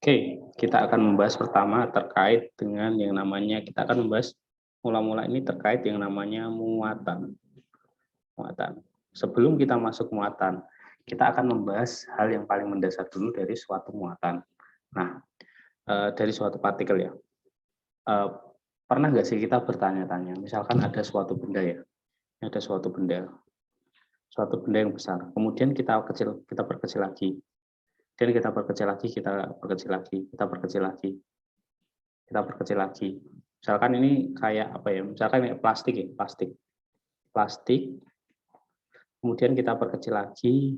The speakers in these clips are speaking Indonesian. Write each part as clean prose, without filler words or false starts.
Oke, kita akan membahas pertama terkait dengan yang namanya, kita akan membahas mula-mula ini terkait yang namanya muatan. Muatan. Sebelum kita masuk muatan, kita akan membahas hal yang paling mendasar dulu dari suatu muatan. Nah, dari suatu partikel ya. Pernah nggak sih kita bertanya-tanya, misalkan ada suatu benda ya, ada suatu benda yang besar, kemudian kita perkecil lagi, dan kita perkecil lagi, kita perkecil lagi, kita perkecil lagi, kita perkecil lagi. Misalkan ini kayak apa ya? Misalkan kayak plastik ya, plastik. Kemudian kita perkecil lagi,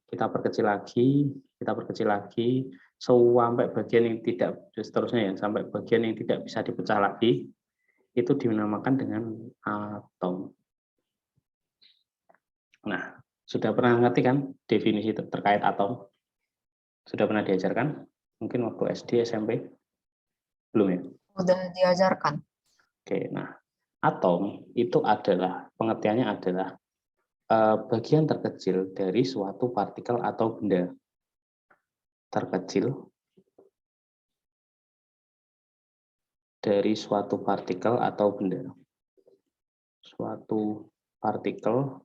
kita perkecil lagi, kita perkecil lagi, sampai bagian yang tidak, seterusnya ya, sampai bagian yang tidak bisa dipecah lagi, itu dinamakan dengan atom. Nah, sudah pernah ngerti kan definisi terkait atom? Sudah pernah diajarkan? Mungkin waktu SD, SMP? Belum ya? Udah diajarkan. Oke, nah, atom itu adalah, pengertiannya adalah bagian terkecil dari suatu partikel atau benda. Terkecil dari suatu partikel atau benda. Suatu partikel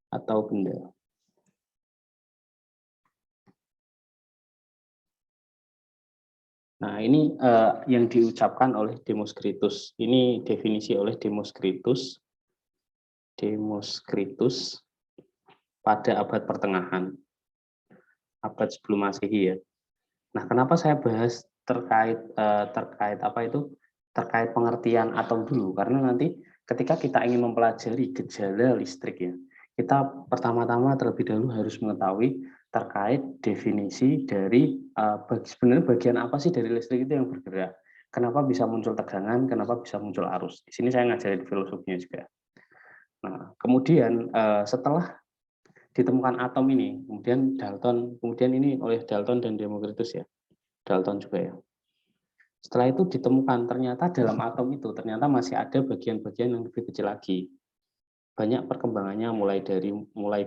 atau benda. Nah, ini yang diucapkan oleh Demokritus. Ini definisi oleh Demokritus pada abad pertengahan, abad sebelum Masehi ya. Nah, kenapa saya bahas terkait terkait pengertian atom dulu? Karena nanti ketika kita ingin mempelajari gejala listrik ya, kita pertama-tama terlebih dahulu harus mengetahui terkait definisi dari sebenarnya bagian apa sih dari listrik itu yang bergerak. Kenapa bisa muncul tegangan, kenapa bisa muncul arus. Di sini saya ngajarin filosofinya juga. Nah, kemudian setelah ditemukan atom ini, kemudian ini oleh Dalton dan Demokritus ya, Dalton juga ya. Setelah itu ditemukan ternyata dalam atom itu ternyata masih ada bagian-bagian yang lebih kecil lagi. Banyak perkembangannya mulai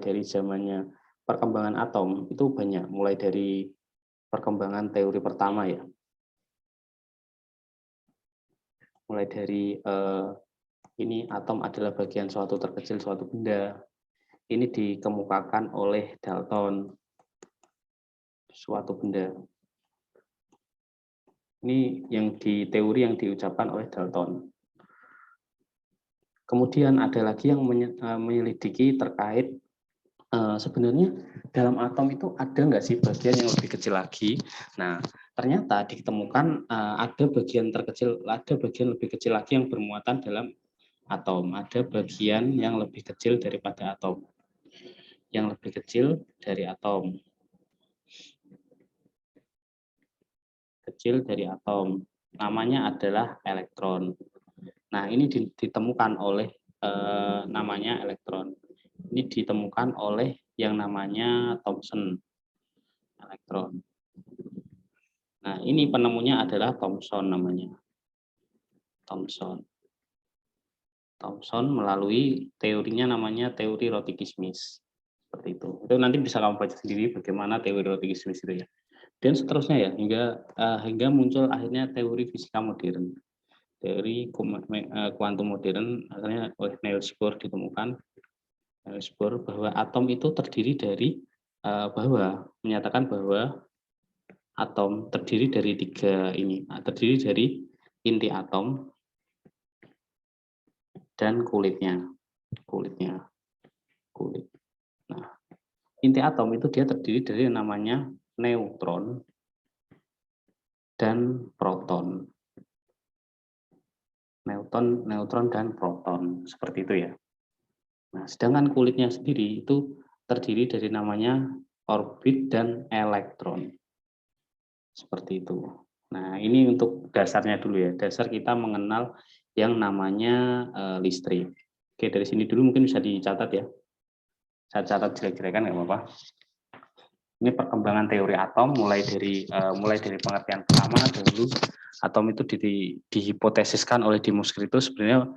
dari zamannya perkembangan atom itu banyak, mulai dari perkembangan teori pertama ya. Mulai dari ini atom adalah bagian suatu terkecil suatu benda. Ini dikemukakan oleh Dalton, suatu benda. Ini yang di teori yang diucapkan oleh Dalton. Kemudian ada lagi yang menyelidiki terkait sebenarnya dalam atom itu ada nggak sih bagian yang lebih kecil lagi. Nah, ternyata ditemukan ada bagian lebih kecil lagi yang bermuatan dalam atom. Ada bagian yang lebih kecil daripada atom. Yang lebih kecil dari atom. Kecil dari atom. Namanya adalah elektron. Nah, ini ditemukan oleh namanya elektron. Ini ditemukan oleh yang namanya Thomson. Elektron. Nah, ini penemunya adalah Thomson namanya. Thomson melalui teorinya namanya teori Rotyki-Smith. Seperti itu. Itu nanti bisa kamu baca sendiri bagaimana teori Rotyki-Smith itu ya. Dan seterusnya ya, hingga muncul akhirnya teori fisika modern. Teori kuantum modern akhirnya oleh Niels Bohr ditemukan. Niels Bohr bahwa atom itu terdiri dari menyatakan bahwa atom terdiri dari terdiri dari inti atom dan kulitnya. Nah, inti atom itu dia terdiri dari yang namanya neutron dan proton. Neutron dan proton, seperti itu ya. Nah, sedangkan kulitnya sendiri itu terdiri dari namanya orbit dan elektron. Seperti itu. Nah, ini untuk dasarnya dulu ya. Dasar kita mengenal yang namanya listrik. Oke, dari sini dulu mungkin bisa dicatat ya. Saya catat jelek-jelekan nggak apa-apa. Ini perkembangan teori atom mulai dari pengertian pertama dulu. Atom itu dihipotesiskan oleh Demokritus sebenarnya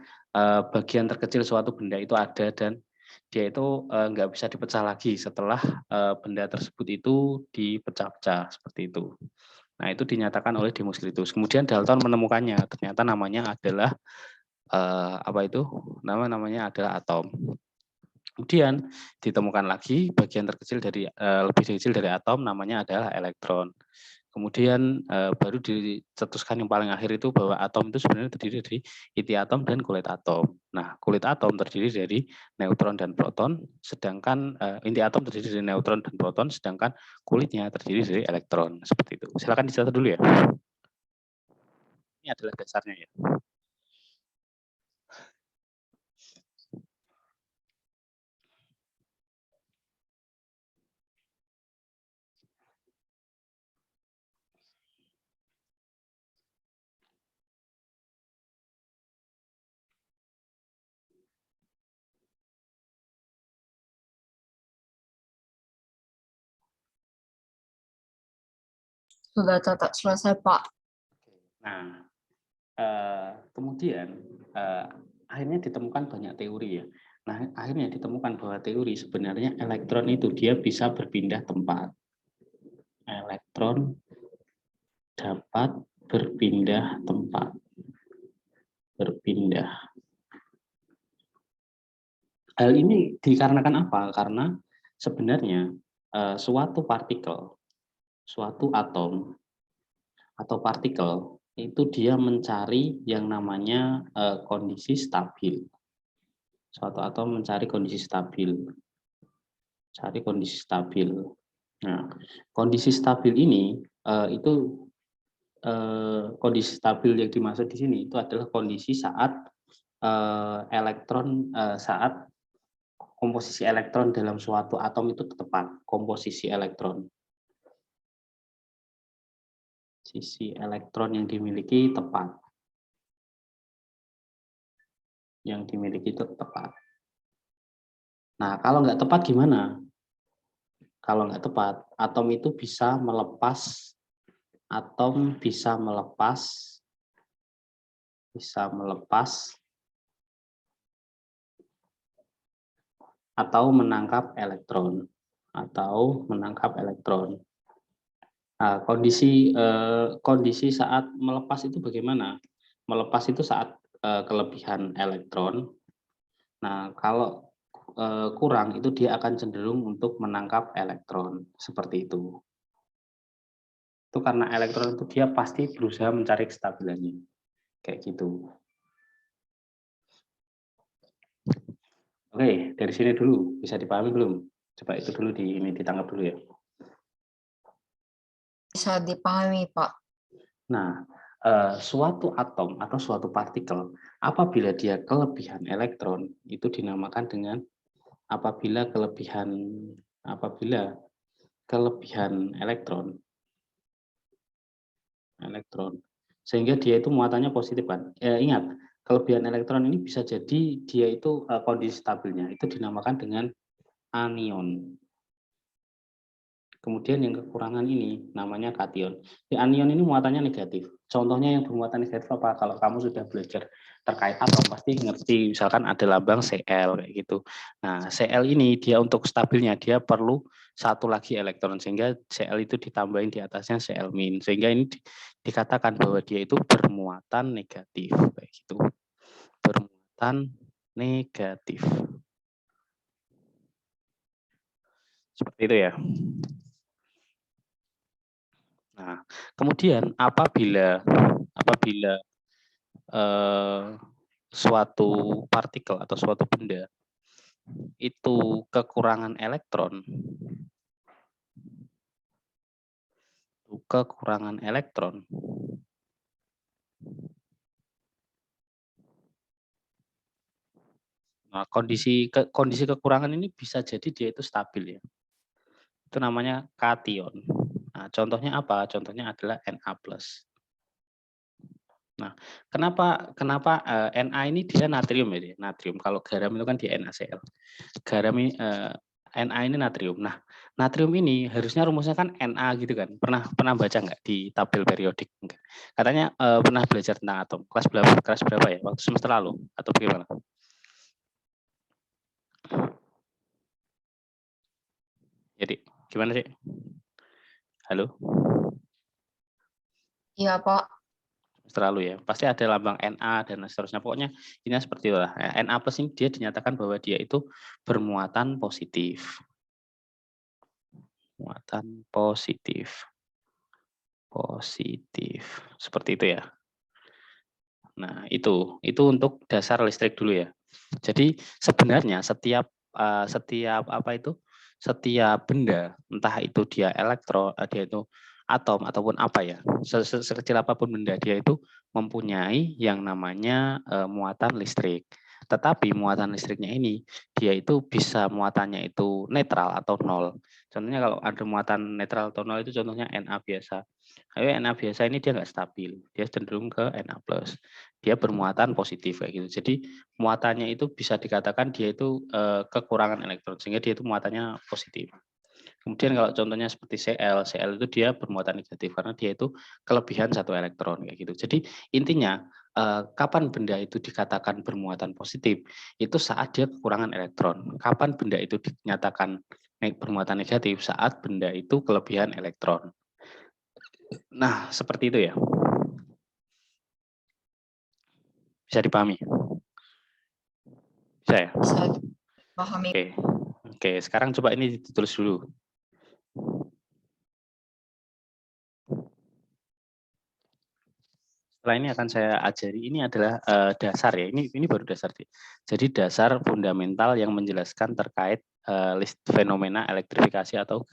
bagian terkecil suatu benda itu ada dan dia itu nggak bisa dipecah lagi setelah benda tersebut itu dipecah-pecah seperti itu. Nah, itu dinyatakan oleh Demoskritus. Kemudian Dalton menemukannya, ternyata namanya adalah apa itu? Namanya adalah atom. Kemudian ditemukan lagi bagian terkecil dari lebih kecil dari atom, namanya adalah elektron. Kemudian baru dicetuskan yang paling akhir itu bahwa atom itu sebenarnya terdiri dari inti atom dan kulit atom. Nah, kulit atom terdiri dari neutron dan proton, sedangkan inti atom terdiri dari neutron dan proton, sedangkan kulitnya terdiri dari elektron. Seperti itu. Silakan dicatat dulu ya. Ini adalah dasarnya ya. Sudah catat selesai, Pak. Nah, kemudian akhirnya ditemukan banyak teori ya. Nah, akhirnya ditemukan bahwa teori sebenarnya elektron itu dia bisa berpindah tempat. Elektron dapat berpindah tempat. Berpindah. Hal ini dikarenakan apa? Karena sebenarnya suatu partikel, suatu atom atau partikel itu dia mencari yang namanya kondisi stabil. Suatu atom mencari kondisi stabil. Cari kondisi stabil. Nah, kondisi stabil ini itu kondisi stabil yang dimaksud di sini itu adalah kondisi saat elektron saat komposisi elektron dalam suatu atom itu tepat. Komposisi elektron. Sisi elektron yang dimiliki tepat. Yang dimiliki itu tepat. Nah, kalau nggak tepat gimana? Kalau nggak tepat, atom itu bisa melepas atau menangkap elektron Nah, kondisi saat melepas itu bagaimana? Melepas itu saat kelebihan elektron. Nah, kalau kurang itu dia akan cenderung untuk menangkap elektron seperti itu. Itu karena elektron itu dia pasti berusaha mencari kestabilannya. Kayak gitu. Oke, dari sini dulu bisa dipahami belum? Coba itu dulu ditangkap dulu ya. Bisa dipahami, Pak. Nah, suatu atom atau suatu partikel apabila dia kelebihan elektron itu dinamakan dengan apabila kelebihan elektron sehingga dia itu muatannya positif kan. Ingat, kelebihan elektron ini bisa jadi dia itu kondisi stabilnya itu dinamakan dengan anion. Kemudian yang kekurangan ini namanya kation. Di anion ini muatannya negatif. Contohnya yang bermuatan negatif apa? Kalau kamu sudah belajar terkait atom pasti ngerti. Misalkan ada lambang Cl kayak gitu. Nah, Cl ini dia untuk stabilnya dia perlu satu lagi elektron sehingga Cl itu ditambahin di atasnya Cl min sehingga ini dikatakan bahwa dia itu bermuatan negatif kayak gitu. Bermuatan negatif. Seperti itu ya. Nah, kemudian apabila suatu partikel atau suatu benda itu kekurangan elektron, nah, kondisi kekurangan ini bisa jadi dia itu stabil ya. Itu namanya kation. Nah, contohnya apa? Contohnya adalah Na+. Nah, kenapa Na ini dia natrium ya, natrium. Kalau garam itu kan dia NaCl. Garam ini Na ini natrium. Nah, natrium ini harusnya rumusnya kan Na gitu kan. Pernah baca nggak di tabel periodik? Enggak. Katanya pernah belajar tentang atom. Kelas berapa ya? Waktu semester lalu atau bagaimana? Jadi gimana sih? Halo? Iya, Pak. Terlalu ya. Pasti ada lambang Na dan seterusnya. Pokoknya ini seperti itulah. Na plus ini dia dinyatakan bahwa dia itu bermuatan positif. Muatan positif. Positif. Seperti itu ya. Nah, itu untuk dasar listrik dulu ya. Jadi sebenarnya setiap apa itu? Setiap benda, entah itu dia dia itu atom ataupun apa ya, sekecil apapun benda dia itu mempunyai yang namanya muatan listrik. Tetapi muatan listriknya ini dia itu bisa muatannya itu netral atau nol. Contohnya kalau ada muatan netral atau nol itu contohnya Na biasa. Kayak Na biasa ini dia nggak stabil, dia cenderung ke Na plus. Dia bermuatan positif kayak gitu. Jadi muatannya itu bisa dikatakan dia itu kekurangan elektron sehingga dia itu muatannya positif. Kemudian kalau contohnya seperti Cl itu dia bermuatan negatif karena dia itu kelebihan satu elektron kayak gitu. Jadi intinya kapan benda itu dikatakan bermuatan positif itu saat dia kekurangan elektron. Kapan benda itu dinyatakan bermuatan negatif saat benda itu kelebihan elektron. Nah, seperti itu ya. Bisa dipahami? Bisa ya? Bisa dipahami. Oke. Oke, sekarang coba ini ditulis dulu. Setelah ini akan saya ajari, ini adalah dasar ya, ini baru dasar. Jadi dasar fundamental yang menjelaskan terkait fenomena elektrifikasi atau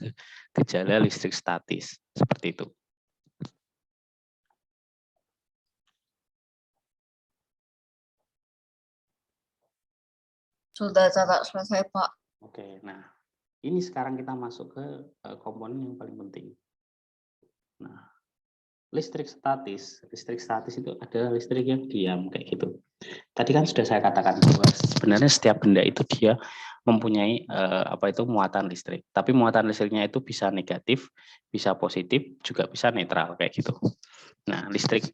gejala listrik statis, seperti itu. Sudah selesai, Pak. Oke, nah ini sekarang kita masuk ke komponen yang paling penting. Nah, listrik statis itu adalah listrik yang diam kayak gitu. Tadi kan sudah saya katakan bahwa sebenarnya setiap benda itu dia mempunyai apa itu muatan listrik. Tapi muatan listriknya itu bisa negatif, bisa positif, juga bisa netral kayak gitu. Nah, listrik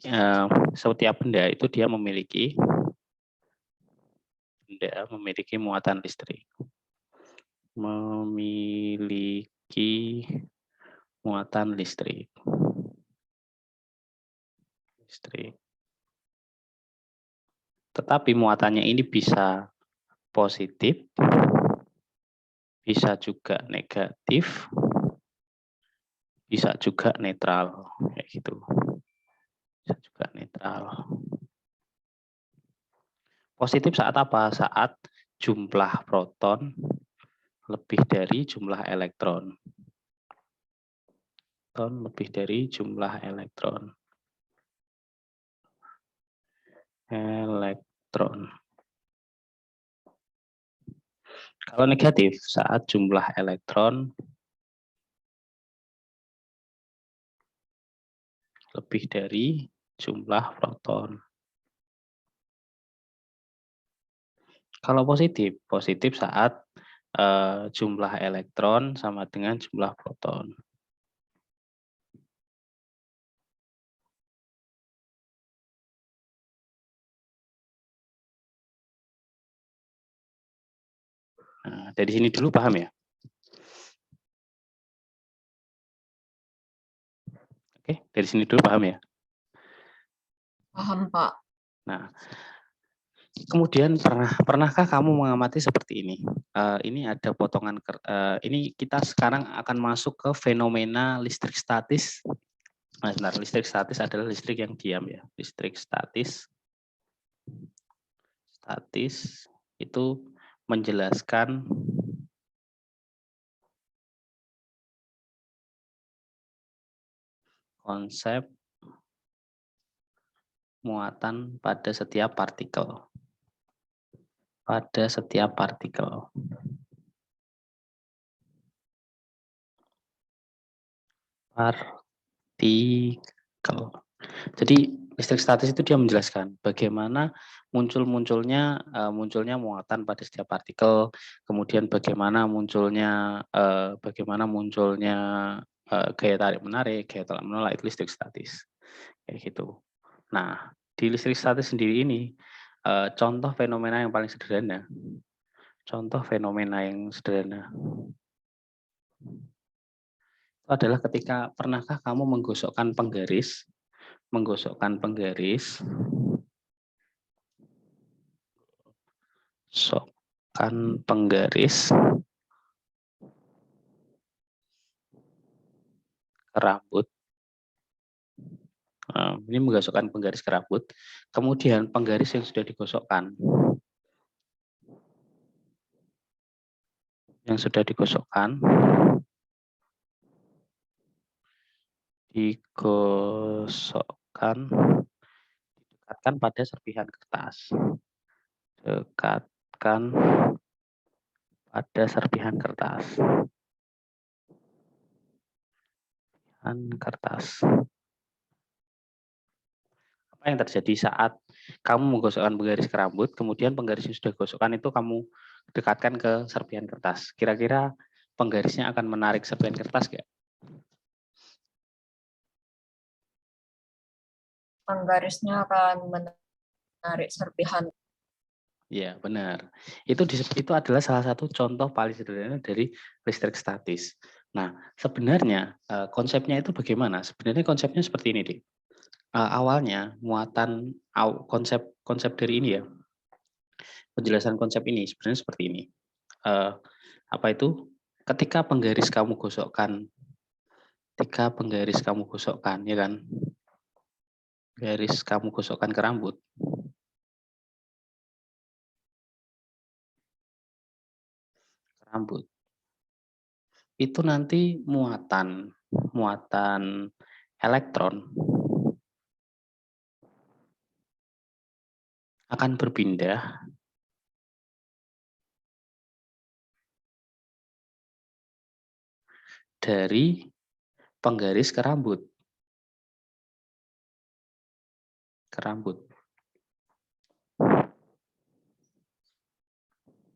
setiap benda itu dia memiliki muatan listrik. Memiliki muatan listrik. Tetapi muatannya ini bisa positif, bisa juga negatif, bisa juga netral kayak gitu. Bisa juga netral. Positif saat apa? Saat jumlah proton lebih dari jumlah elektron. Lebih dari jumlah elektron. Kalau negatif saat jumlah elektron lebih dari jumlah proton. Kalau positif saat jumlah elektron sama dengan jumlah proton. Nah, dari sini dulu paham ya? Oke, dari sini dulu paham ya? Paham, Pak. Nah, kemudian pernahkah kamu mengamati seperti ini? Ini ada potongan, ini kita sekarang akan masuk ke fenomena listrik statis. Nah, sebentar, listrik statis adalah listrik yang diam ya. Listrik statis itu menjelaskan konsep muatan pada setiap partikel. Pada setiap partikel. Jadi listrik statis itu dia menjelaskan bagaimana munculnya muatan pada setiap partikel, kemudian bagaimana munculnya gaya tarik menarik, gaya tolak menolak itu listrik statis kayak gitu. Nah, di listrik statis sendiri ini contoh fenomena yang paling sederhana. adalah ketika pernahkah kamu menggosokkan penggaris, menggosokkan penggaris ke rambut. Ini menggosokkan penggaris ke rambut, kemudian penggaris yang sudah digosokkan, didekatkan pada serpihan kertas, dekatkan pada serpihan kertas. Apa yang terjadi saat kamu menggosokkan penggaris ke rambut, kemudian penggaris yang sudah digosokkan itu kamu dekatkan ke serpihan kertas. Kira-kira penggarisnya akan menarik serpihan kertas nggak? Penggarisnya akan menarik serpihan. Ya, benar. Itu adalah salah satu contoh paling sederhana dari listrik statis. Nah, sebenarnya konsepnya itu bagaimana? Sebenarnya konsepnya seperti ini, Dik. Awalnya muatan konsep dari ini ya, penjelasan konsep ini sebenarnya seperti ini. Apa itu? Ketika penggaris kamu gosokkan, ya kan, garis kamu gosokkan ke rambut, itu nanti muatan elektron akan berpindah dari penggaris ke rambut.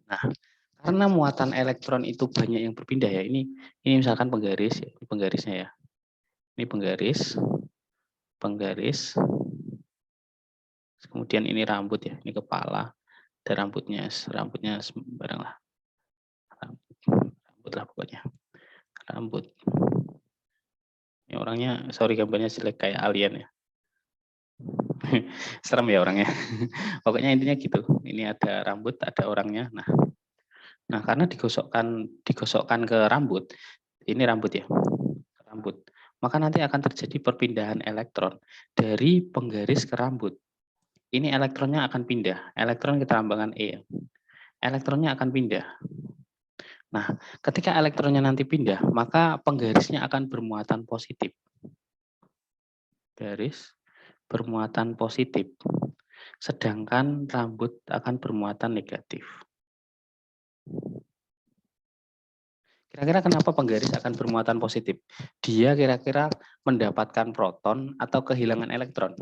Nah, karena muatan elektron itu banyak yang berpindah ya. Ini misalkan penggaris ya, ini penggarisnya ya. Ini penggaris. Kemudian ini rambut ya, ini kepala. Dan rambutnya sembarang lah. Rambut lah pokoknya. Rambut. Ini orangnya, sorry gambarnya jelek kayak alien ya. Serem ya orangnya. Pokoknya intinya gitu. Ini ada rambut, ada orangnya. Nah, karena digosokkan ke rambut, ini rambut ya, rambut. Maka nanti akan terjadi perpindahan elektron dari penggaris ke rambut. Ini elektronnya akan pindah. Elektron kita lambangkan E. Elektronnya akan pindah. Nah, ketika elektronnya nanti pindah, maka penggarisnya akan bermuatan positif. Garis bermuatan positif. Sedangkan rambut akan bermuatan negatif. Kira-kira kenapa penggaris akan bermuatan positif? Dia kira-kira mendapatkan proton atau kehilangan elektron?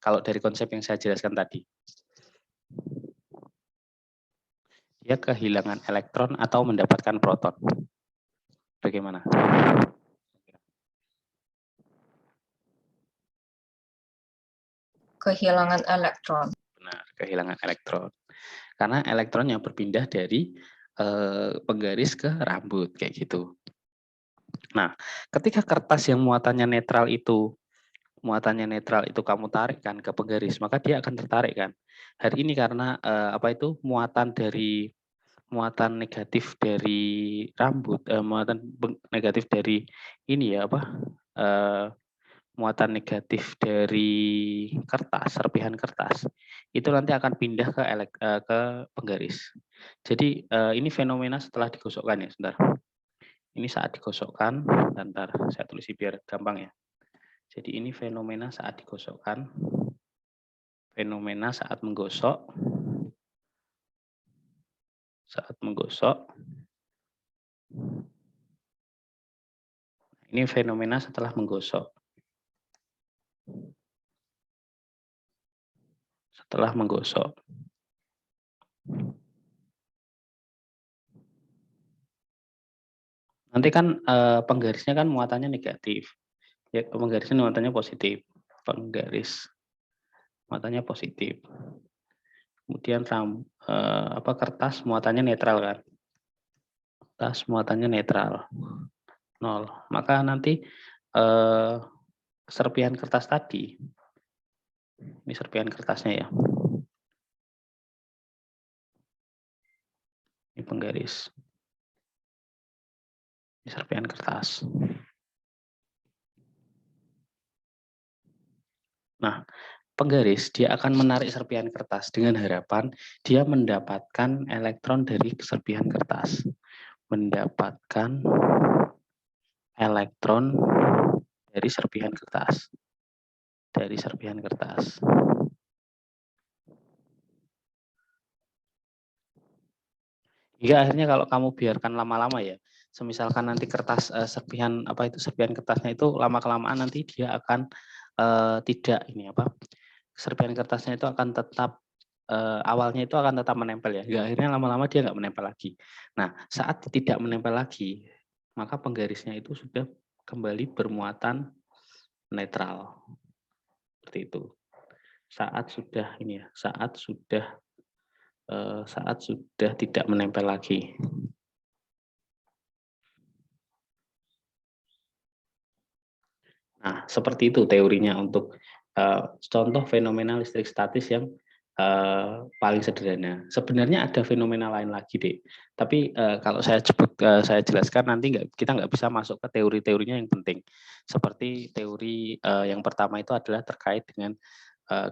Kalau dari konsep yang saya jelaskan tadi. Dia kehilangan elektron atau mendapatkan proton. Bagaimana? Kehilangan elektron. Benar, kehilangan elektron. Karena elektronnya berpindah dari penggaris ke rambut, kayak gitu. Nah, ketika kertas yang muatannya netral itu kamu tarikkan ke penggaris, maka dia akan tertarik kan. Hari ini karena muatan negatif dari rambut, muatan negatif dari ini ya muatan negatif dari kertas, serpihan kertas, itu nanti akan pindah ke penggaris. Jadi ini fenomena setelah digosokkan ya, sebentar. Ini saat digosokkan, bentar saya tulis biar gampang ya. Jadi ini fenomena saat digosokkan, fenomena saat menggosok, ini fenomena setelah menggosok. Nanti kan penggarisnya kan muatannya negatif. Ya, penggarisnya muatannya positif. Penggaris muatannya positif. Kemudian kertas muatannya netral kan. Kertas muatannya netral. 0. Maka nanti serpihan kertas tadi, ini serpihan kertasnya ya, ini penggaris, ini serpihan kertas. Nah, penggaris dia akan menarik serpihan kertas dengan harapan dia mendapatkan elektron dari serpihan kertas. Mendapatkan elektron dari serpihan kertas. Dari serpihan kertas. Hingga akhirnya kalau kamu biarkan lama-lama ya, semisalkan nanti kertas serpihan kertasnya itu lama-kelamaan nanti dia akan tidak ini apa? Serpihan kertasnya itu akan tetap awalnya itu akan tetap menempel ya. Hingga akhirnya lama-lama dia nggak menempel lagi. Nah, saat tidak menempel lagi, maka penggarisnya itu sudah kembali bermuatan netral. Seperti itu. Saat sudah ini ya, saat sudah tidak menempel lagi. Nah, seperti itu teorinya untuk contoh fenomena listrik statis yang paling sederhana. Sebenarnya ada fenomena lain lagi, Dek. Tapi kalau saya saya jelaskan nanti kita nggak bisa masuk ke teori-teorinya yang penting. Seperti teori yang pertama itu adalah terkait dengan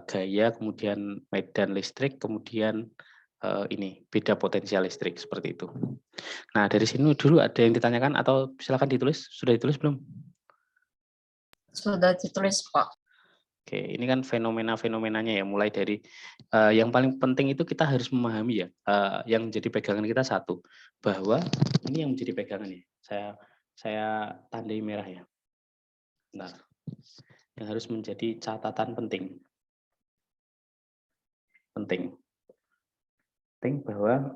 gaya, kemudian medan listrik, kemudian ini beda potensial listrik seperti itu. Nah, dari sini dulu ada yang ditanyakan atau silakan ditulis. Sudah ditulis belum? Sudah ditulis, Pak. Oke, ini kan fenomena-fenomenanya ya, mulai dari yang paling penting itu kita harus memahami ya, yang menjadi pegangan kita satu, bahwa ini yang menjadi pegangan ya. Saya tandai merah ya. Nah, yang harus menjadi catatan penting. Penting bahwa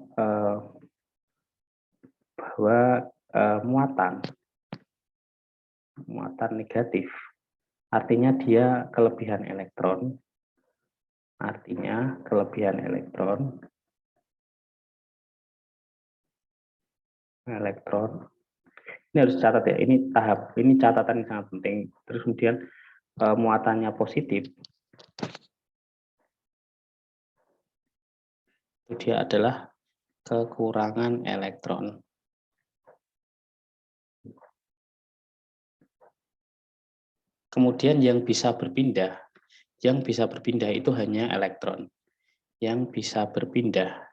muatan negatif artinya dia kelebihan elektron. Artinya kelebihan elektron ini harus catat ya, ini catatan yang sangat penting. Terus kemudian muatannya positif, itu dia adalah kekurangan elektron. Kemudian yang bisa berpindah itu hanya elektron. Yang bisa berpindah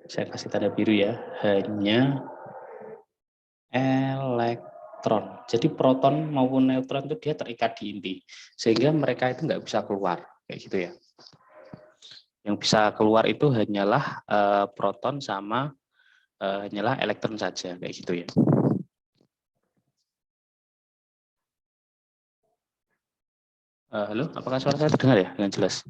saya kasih tanda biru ya, hanya elektron. Jadi proton maupun neutron itu dia terikat di inti, sehingga mereka itu nggak bisa keluar, kayak gitu ya. Yang bisa keluar itu hanyalah proton sama hanyalah elektron saja, kayak gitu ya. Halo, apakah suara saya terdengar ya dengan jelas?